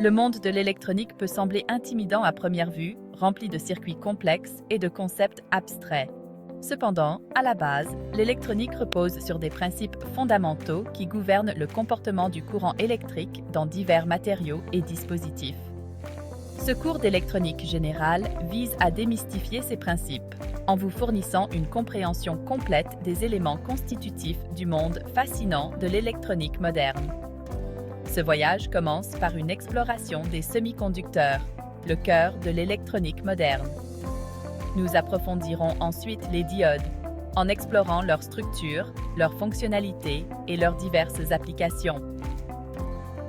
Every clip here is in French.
Le monde de l'électronique peut sembler intimidant à première vue, rempli de circuits complexes et de concepts abstraits. Cependant, à la base, l'électronique repose sur des principes fondamentaux qui gouvernent le comportement du courant électrique dans divers matériaux et dispositifs. Ce cours d'électronique générale vise à démystifier ces principes, en vous fournissant une compréhension complète des éléments constitutifs du monde fascinant de l'électronique moderne. Ce voyage commence par une exploration des semi-conducteurs, le cœur de l'électronique moderne. Nous approfondirons ensuite les diodes, en explorant leur structure, leurs fonctionnalités et leurs diverses applications.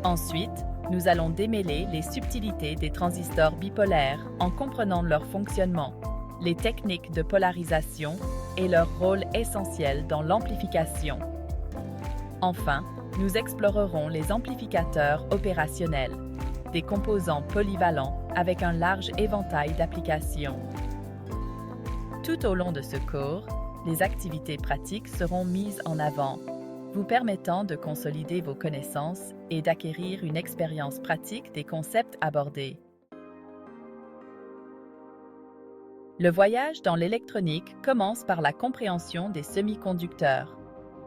Ensuite, nous allons démêler les subtilités des transistors bipolaires en comprenant leur fonctionnement, les techniques de polarisation et leur rôle essentiel dans l'amplification. Enfin, nous explorerons les amplificateurs opérationnels, des composants polyvalents avec un large éventail d'applications. Tout au long de ce cours, les activités pratiques seront mises en avant, vous permettant de consolider vos connaissances et d'acquérir une expérience pratique des concepts abordés. Le voyage dans l'électronique commence par la compréhension des semi-conducteurs,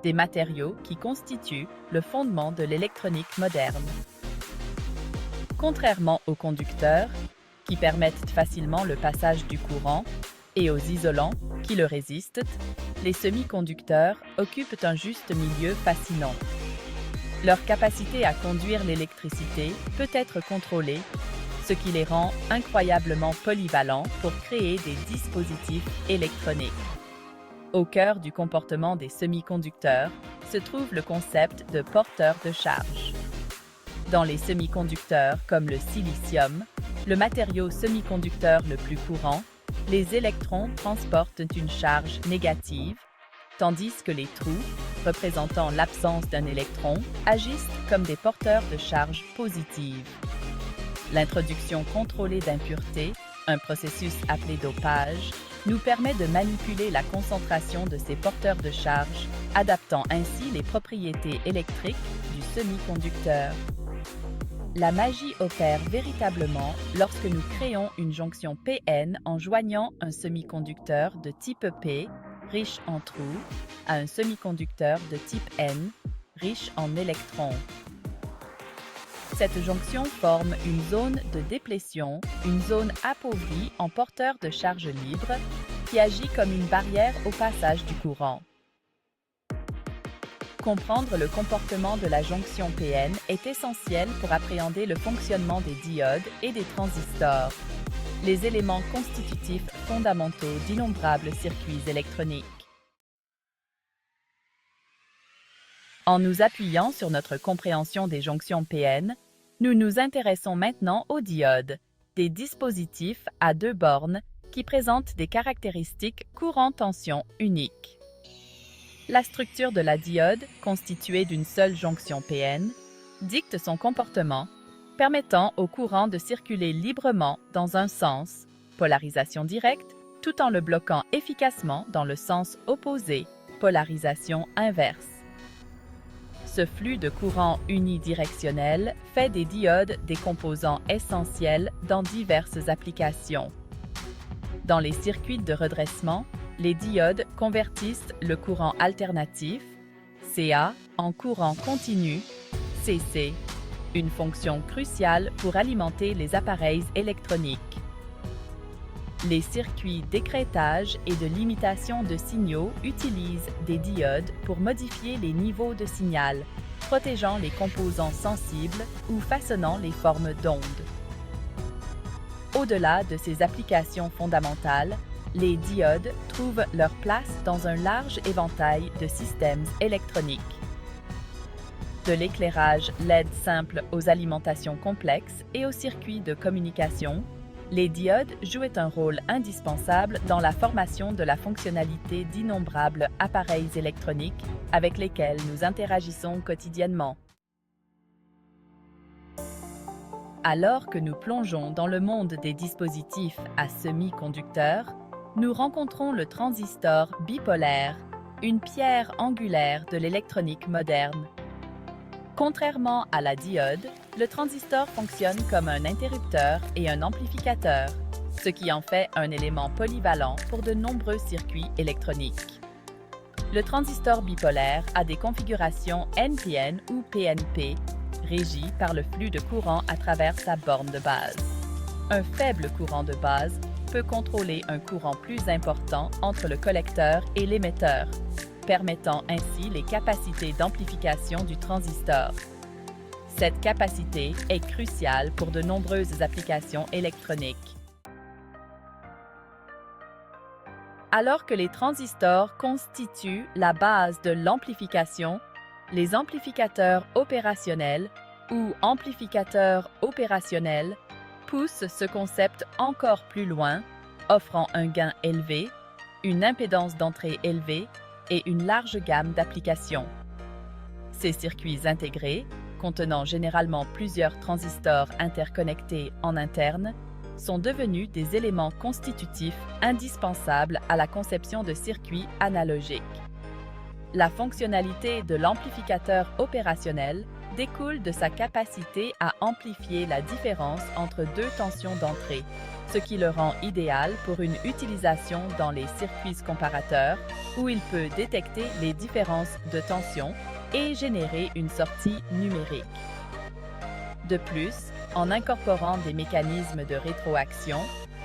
des matériaux qui constituent le fondement de l'électronique moderne. Contrairement aux conducteurs, qui permettent facilement le passage du courant, et aux isolants, qui le résistent, les semi-conducteurs occupent un juste milieu fascinant. Leur capacité à conduire l'électricité peut être contrôlée, ce qui les rend incroyablement polyvalents pour créer des dispositifs électroniques. Au cœur du comportement des semi-conducteurs se trouve le concept de porteur de charge. Dans les semi-conducteurs comme le silicium, le matériau semi-conducteur le plus courant, les électrons transportent une charge négative, tandis que les trous, représentant l'absence d'un électron, agissent comme des porteurs de charge positive. L'introduction contrôlée d'impuretés, un processus appelé dopage, nous permet de manipuler la concentration de ces porteurs de charge, adaptant ainsi les propriétés électriques du semi-conducteur. La magie opère véritablement lorsque nous créons une jonction PN en joignant un semi-conducteur de type P, riche en trous, à un semi-conducteur de type N, riche en électrons. Cette jonction forme une zone de déplétion, une zone appauvrie en porteur de charge libre, qui agit comme une barrière au passage du courant. Comprendre le comportement de la jonction PN est essentiel pour appréhender le fonctionnement des diodes et des transistors, les éléments constitutifs fondamentaux d'innombrables circuits électroniques. En nous appuyant sur notre compréhension des jonctions PN, nous nous intéressons maintenant aux diodes, des dispositifs à deux bornes qui présentent des caractéristiques courant-tension uniques. La structure de la diode, constituée d'une seule jonction PN, dicte son comportement, permettant au courant de circuler librement dans un sens, polarisation directe, tout en le bloquant efficacement dans le sens opposé, polarisation inverse. Ce flux de courant unidirectionnel fait des diodes des composants essentiels dans diverses applications. Dans les circuits de redressement, les diodes convertissent le courant alternatif, CA, en courant continu, CC, une fonction cruciale pour alimenter les appareils électroniques. Les circuits d'écrêtage et de limitation de signaux utilisent des diodes pour modifier les niveaux de signal, protégeant les composants sensibles ou façonnant les formes d'ondes. Au-delà de ces applications fondamentales, les diodes trouvent leur place dans un large éventail de systèmes électroniques. De l'éclairage LED simple aux alimentations complexes et aux circuits de communication, les diodes jouent un rôle indispensable dans la formation de la fonctionnalité d'innombrables appareils électroniques avec lesquels nous interagissons quotidiennement. Alors que nous plongeons dans le monde des dispositifs à semi-conducteurs, nous rencontrons le transistor bipolaire, une pierre angulaire de l'électronique moderne. Contrairement à la diode, le transistor fonctionne comme un interrupteur et un amplificateur, ce qui en fait un élément polyvalent pour de nombreux circuits électroniques. Le transistor bipolaire a des configurations NPN ou PNP, régies par le flux de courant à travers sa borne de base. Un faible courant de base peut contrôler un courant plus important entre le collecteur et l'émetteur, permettant ainsi les capacités d'amplification du transistor. Cette capacité est cruciale pour de nombreuses applications électroniques. Alors que les transistors constituent la base de l'amplification, les amplificateurs opérationnels ou amplificateurs opérationnels poussent ce concept encore plus loin, offrant un gain élevé, une impédance d'entrée élevée et une large gamme d'applications. Ces circuits intégrés, contenant généralement plusieurs transistors interconnectés en interne, sont devenus des éléments constitutifs indispensables à la conception de circuits analogiques. La fonctionnalité de l'amplificateur opérationnel découle de sa capacité à amplifier la différence entre deux tensions d'entrée, ce qui le rend idéal pour une utilisation dans les circuits comparateurs où il peut détecter les différences de tension et générer une sortie numérique. De plus, en incorporant des mécanismes de rétroaction,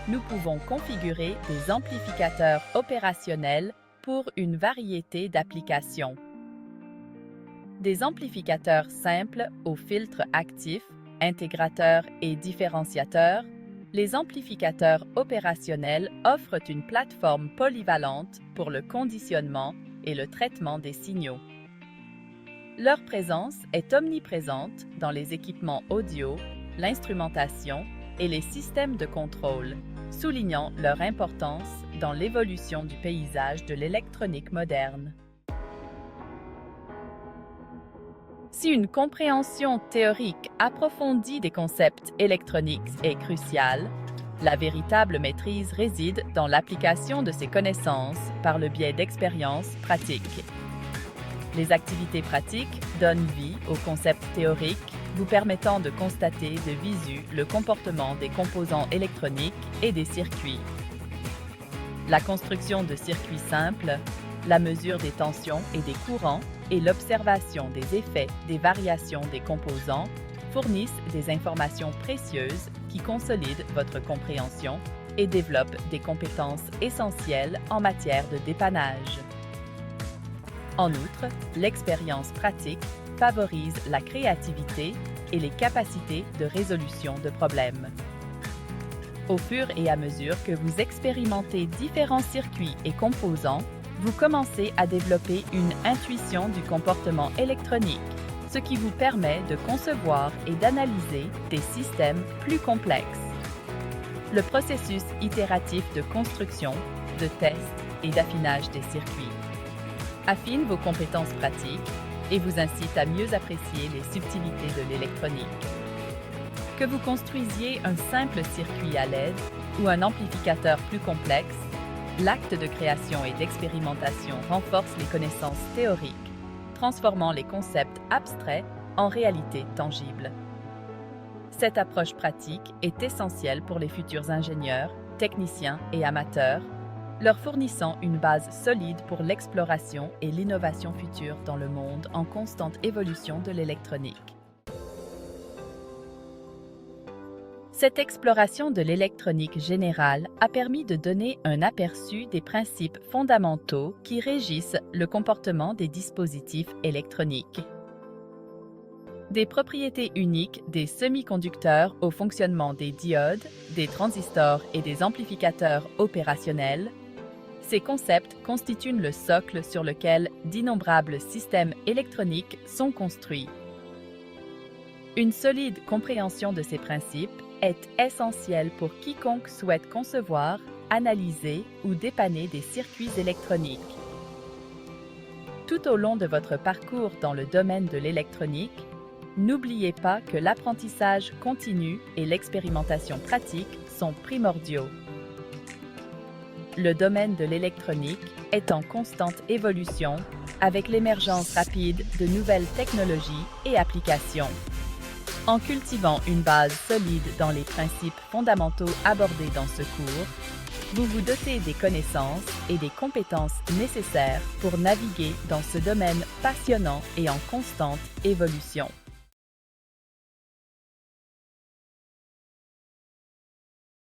nous pouvons configurer des amplificateurs opérationnels pour une variété d'applications. Des amplificateurs simples aux filtres actifs, intégrateurs et différenciateurs, les amplificateurs opérationnels offrent une plateforme polyvalente pour le conditionnement et le traitement des signaux. Leur présence est omniprésente dans les équipements audio, l'instrumentation et les systèmes de contrôle, soulignant leur importance dans l'évolution du paysage de l'électronique moderne. Si une compréhension théorique approfondie des concepts électroniques est cruciale, la véritable maîtrise réside dans l'application de ces connaissances par le biais d'expériences pratiques. Les activités pratiques donnent vie aux concepts théoriques, vous permettant de constater de visu le comportement des composants électroniques et des circuits. La construction de circuits simples, la mesure des tensions et des courants et l'observation des effets des variations des composants fournissent des informations précieuses qui consolident votre compréhension et développent des compétences essentielles en matière de dépannage. En outre, l'expérience pratique favorise la créativité et les capacités de résolution de problèmes. Au fur et à mesure que vous expérimentez différents circuits et composants, vous commencez à développer une intuition du comportement électronique, ce qui vous permet de concevoir et d'analyser des systèmes plus complexes. Le processus itératif de construction, de test et d'affinage des circuits affine vos compétences pratiques et vous incite à mieux apprécier les subtilités de l'électronique. Que vous construisiez un simple circuit à LED ou un amplificateur plus complexe, l'acte de création et d'expérimentation renforce les connaissances théoriques, transformant les concepts abstraits en réalité tangible. Cette approche pratique est essentielle pour les futurs ingénieurs, techniciens et amateurs, leur fournissant une base solide pour l'exploration et l'innovation future dans le monde en constante évolution de l'électronique. Cette exploration de l'électronique générale a permis de donner un aperçu des principes fondamentaux qui régissent le comportement des dispositifs électroniques. Des propriétés uniques des semi-conducteurs au fonctionnement des diodes, des transistors et des amplificateurs opérationnels, ces concepts constituent le socle sur lequel d'innombrables systèmes électroniques sont construits. Une solide compréhension de ces principes est essentielle pour quiconque souhaite concevoir, analyser ou dépanner des circuits électroniques. Tout au long de votre parcours dans le domaine de l'électronique, n'oubliez pas que l'apprentissage continu et l'expérimentation pratique sont primordiaux. Le domaine de l'électronique est en constante évolution avec l'émergence rapide de nouvelles technologies et applications. En cultivant une base solide dans les principes fondamentaux abordés dans ce cours, vous vous dotez des connaissances et des compétences nécessaires pour naviguer dans ce domaine passionnant et en constante évolution.